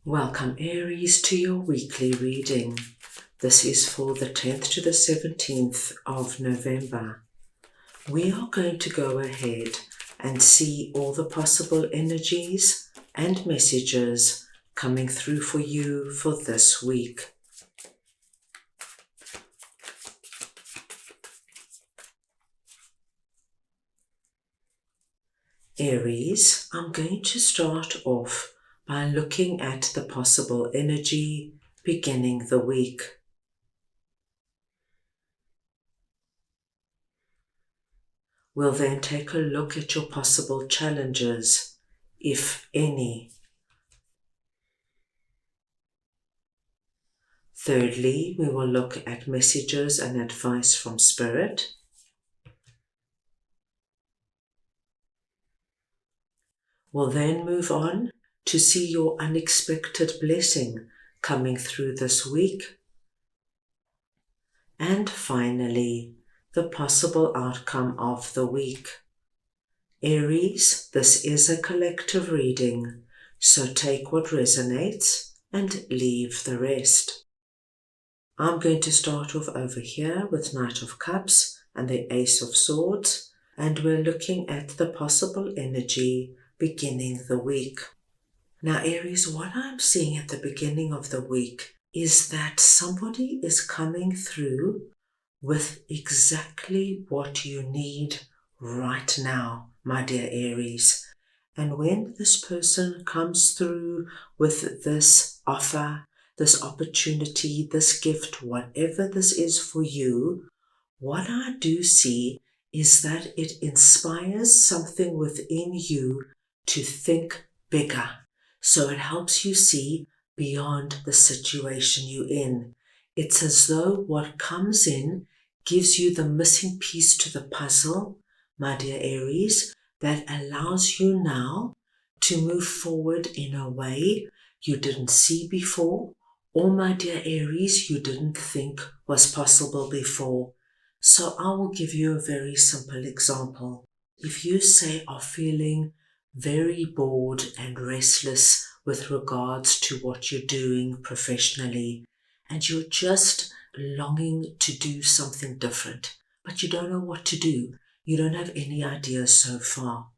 Welcome Aries to your weekly reading. This is for the 10th to the 17th of November. We are going to go ahead and see all the possible energies and messages coming through for you for this week. Aries, I'm going to start off by looking at the possible energy beginning the week. We'll then take a look at your possible challenges, if any. Thirdly, we will look at messages and advice from Spirit. We'll then move on to see your unexpected blessing coming through this week. And finally, the possible outcome of the week. Aries, this is a collective reading, so take what resonates and leave the rest. I'm going to start off over here with Knight of Cups and the Ace of Swords, and we're looking at the possible energy beginning the week. Now Aries, what I'm seeing at the beginning of the week is that somebody is coming through with exactly what you need right now, my dear Aries. And when this person comes through with this offer, this opportunity, this gift, whatever this is for you, what I do see is that it inspires something within you to think bigger. So it helps you see beyond the situation you're in. It's as though what comes in gives you the missing piece to the puzzle, my dear Aries, that allows you now to move forward in a way you didn't see before, or my dear Aries, you didn't think was possible before. So I will give you a very simple example. If you say are feeling very bored and restless with regards to what you're doing professionally, and you're just longing to do something different, but you don't know what to do, you don't have any ideas so far.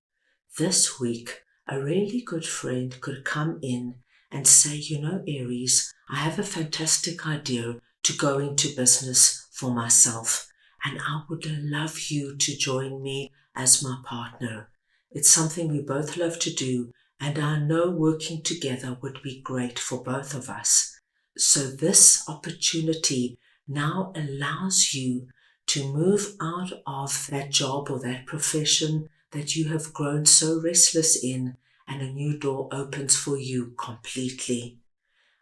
This week, a really good friend could come in and say, you know, Aries, I have a fantastic idea to go into business for myself, and I would love you to join me as my partner. It's something we both love to do, and I know working together would be great for both of us. So this opportunity now allows you to move out of that job or that profession that you have grown so restless in, and a new door opens for you completely.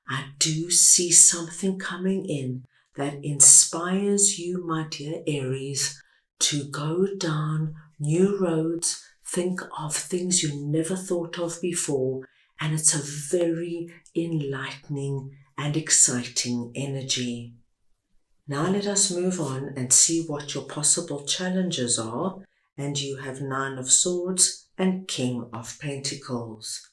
I do see something coming in that inspires you, my dear Aries, to go down new roads, think of things you never thought of before, and it's a very enlightening and exciting energy. Now let us move on and see what your possible challenges are, and you have Nine of Swords and King of Pentacles.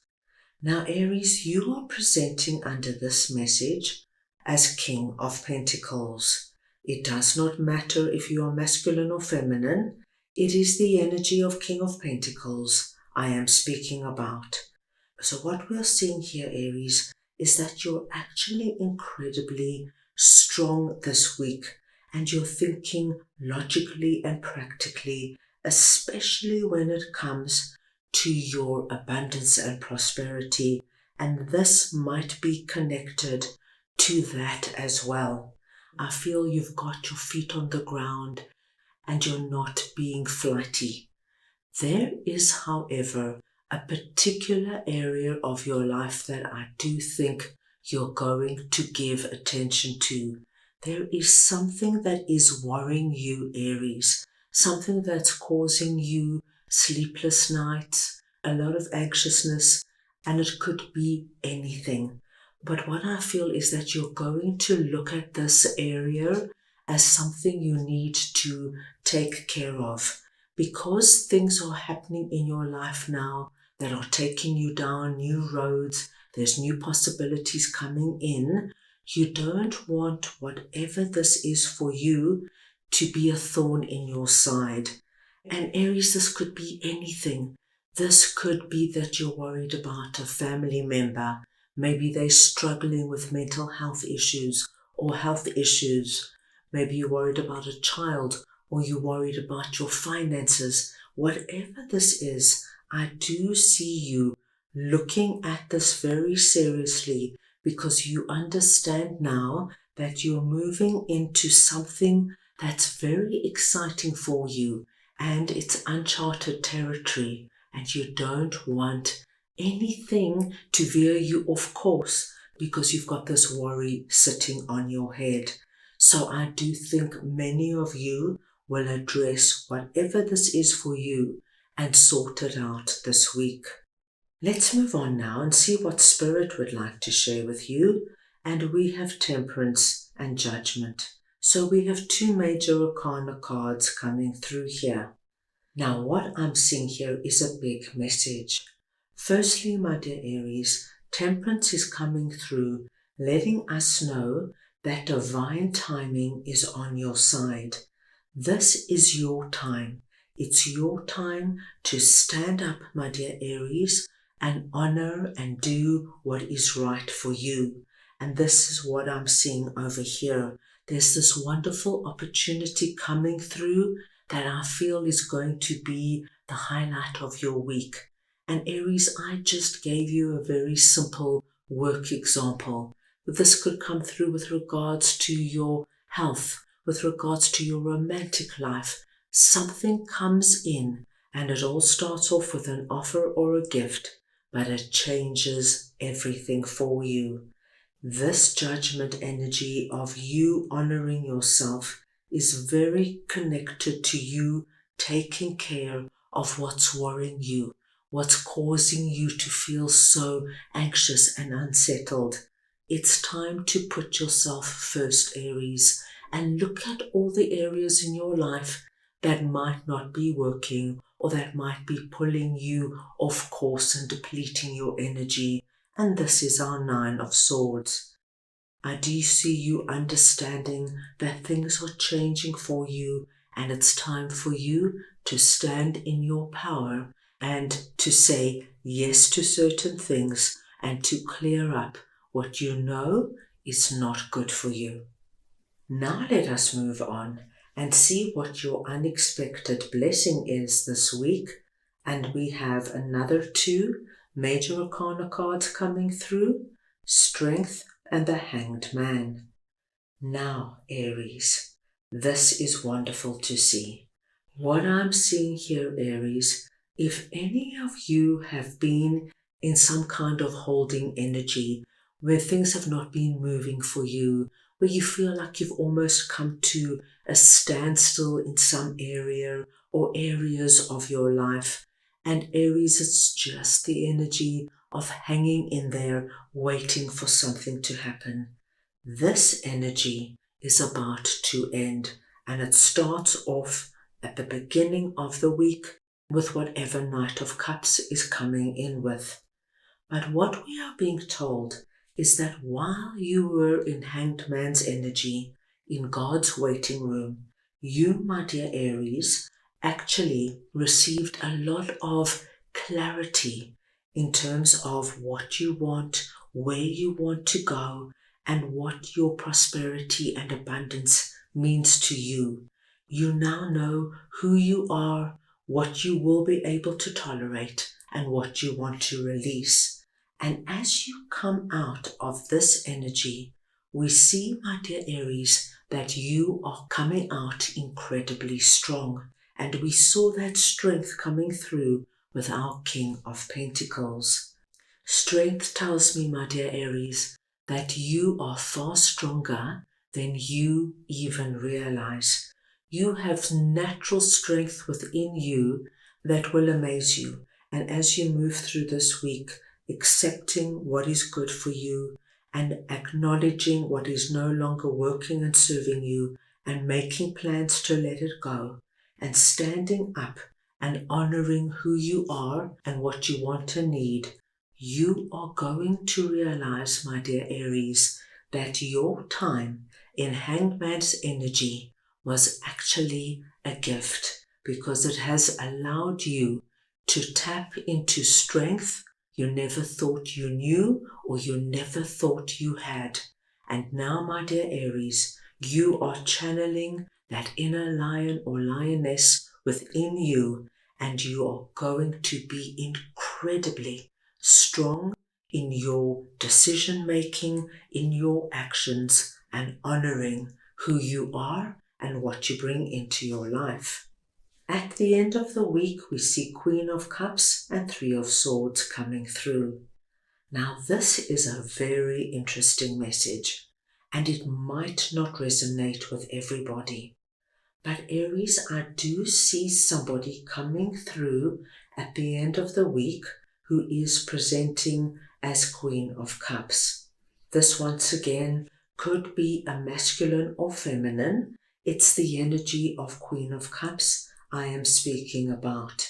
Now Aries, you are presenting under this message as King of Pentacles. It does not matter if you are masculine or feminine, it is the energy of King of Pentacles I am speaking about. So what we're seeing here, Aries, is that you're actually incredibly strong this week, and you're thinking logically and practically, especially when it comes to your abundance and prosperity, and this might be connected to that as well. I feel you've got your feet on the ground and you're not being flighty. There is, however, a particular area of your life that I do think you're going to give attention to. There is something that is worrying you, Aries, something that's causing you sleepless nights, a lot of anxiousness, and it could be anything. But what I feel is that you're going to look at this area as something you need to take care of, because things are happening in your life now that are taking you down new roads There's new possibilities coming in. You don't want whatever this is for you to be a thorn in your side. And Aries, this could be anything. This could be that you're worried about a family member. Maybe they're struggling with mental health issues or health issues. Maybe you're worried about a child, or you're worried about your finances. Whatever this is, I do see you looking at this very seriously, because you understand now that you're moving into something that's very exciting for you, and it's uncharted territory, and you don't want anything to veer you off course because you've got this worry sitting on your head. So I do think many of you will address whatever this is for you and sort it out this week. Let's move on now and see what Spirit would like to share with you. And we have Temperance and Judgment. So we have two major arcana cards coming through here. Now what I'm seeing here is a big message. Firstly, my dear Aries, Temperance is coming through, letting us know that divine timing is on your side. This is your time. It's your time to stand up, my dear Aries, and honor and do what is right for you. And this is what I'm seeing over here. There's this wonderful opportunity coming through that I feel is going to be the highlight of your week. And Aries, I just gave you a very simple work example. This could come through with regards to your health, with regards to your romantic life. Something comes in and it all starts off with an offer or a gift, but it changes everything for you. This judgment energy of you honoring yourself is very connected to you taking care of what's worrying you, what's causing you to feel so anxious and unsettled. It's time to put yourself first, Aries, and look at all the areas in your life that might not be working or that might be pulling you off course and depleting your energy. And this is our Nine of Swords. I do see you understanding that things are changing for you, and it's time for you to stand in your power and to say yes to certain things and to clear up what you know is not good for you. Now let us move on and see what your unexpected blessing is this week. And we have another two major arcana cards coming through, Strength and the Hanged Man. Now, Aries, this is wonderful to see. What I'm seeing here, Aries, if any of you have been in some kind of holding energy where things have not been moving for you, where you feel like you've almost come to a standstill in some area or areas of your life, and Aries, it's just the energy of hanging in there, waiting for something to happen. This energy is about to end, and it starts off at the beginning of the week with whatever Knight of Cups is coming in with. But what we are being told is that while you were in Hanged Man's energy, in God's waiting room, you, my dear Aries, actually received a lot of clarity in terms of what you want, where you want to go, and what your prosperity and abundance means to you. You now know who you are, what you will be able to tolerate, and what you want to release. And as you come out of this energy, we see, my dear Aries, that you are coming out incredibly strong. And we saw that strength coming through with our King of Pentacles. Strength tells me, my dear Aries, that you are far stronger than you even realize. You have natural strength within you that will amaze you. And as you move through this week, accepting what is good for you and acknowledging what is no longer working and serving you and making plans to let it go and standing up and honoring who you are and what you want and need, you are going to realize, my dear Aries, that your time in Hangman's energy was actually a gift because it has allowed you to tap into strength you never thought you knew or you never thought you had. And now, my dear Aries, you are channeling that inner lion or lioness within you, and you are going to be incredibly strong in your decision making, in your actions, and honoring who you are and what you bring into your life. At the end of the week, we see Queen of Cups and Three of Swords coming through. Now, this is a very interesting message, and it might not resonate with everybody. But Aries, I do see somebody coming through at the end of the week who is presenting as Queen of Cups. This once again could be a masculine or feminine. It's the energy of Queen of Cups I am speaking about.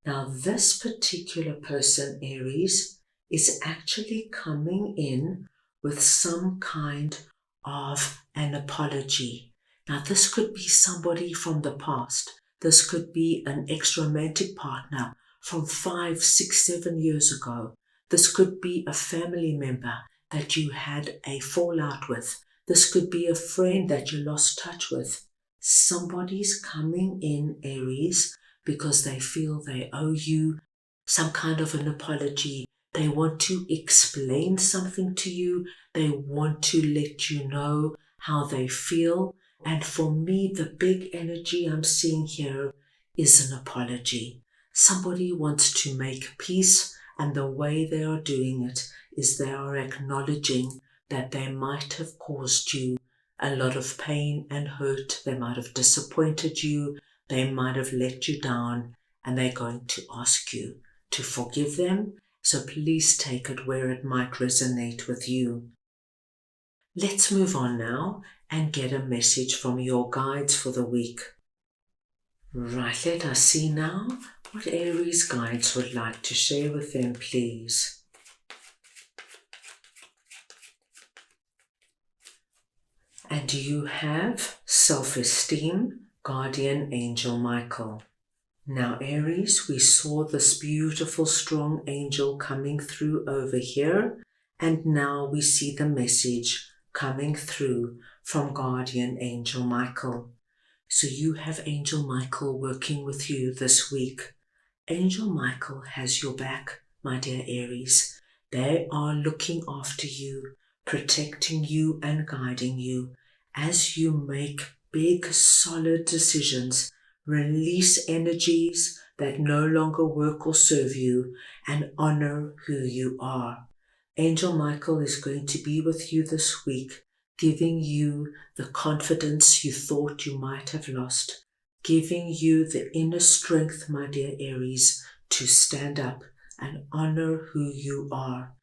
Now, this particular person, Aries, is actually coming in with some kind of an apology. Now, this could be somebody from the past. This could be an ex-romantic partner from 5, 6, 7 years ago. This could be a family member that you had a fallout with. This could be a friend that you lost touch with. Somebody's coming in, Aries, because they feel they owe you some kind of an apology. They want to explain something to you. They want to let you know how they feel. And for me, the big energy I'm seeing here is an apology. Somebody wants to make peace, and the way they are doing it is they are acknowledging that they might have caused you a lot of pain and hurt. They might have disappointed you. They might have let you down, and they're going to ask you to forgive them. So please take it where it might resonate with you. Let's move on now and get a message from your guides for the week. Right, let us see now what Aries guides would like to share with them, please. And you have self-esteem, guardian angel Michael. Now, Aries, we saw this beautiful, strong angel coming through over here, and now we see the message coming through from guardian angel Michael. So you have angel Michael working with you this week. Angel Michael has your back, my dear Aries. They are looking after you, protecting you and guiding you as you make big, solid decisions. Release energies that no longer work or serve you and honor who you are. Angel Michael is going to be with you this week, giving you the confidence you thought you might have lost, giving you the inner strength, my dear Aries, to stand up and honor who you are.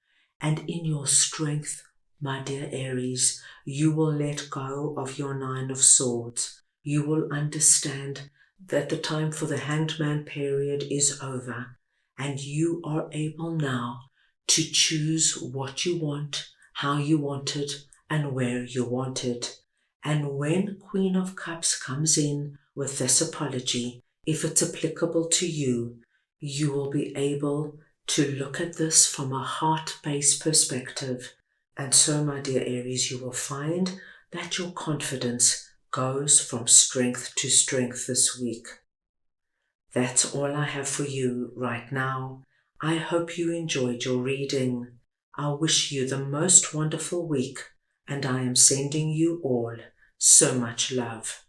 And in your strength, my dear Aries, you will let go of your Nine of Swords. You will understand that the time for the Hanged Man period is over, and you are able now to choose what you want, how you want it, and where you want it. And when Queen of Cups comes in with this apology, if it's applicable to you, you will be able to look at this from a heart-based perspective. And so, my dear Aries, you will find that your confidence goes from strength to strength this week. That's all I have for you right now. I hope you enjoyed your reading. I wish you the most wonderful week, and I am sending you all so much love.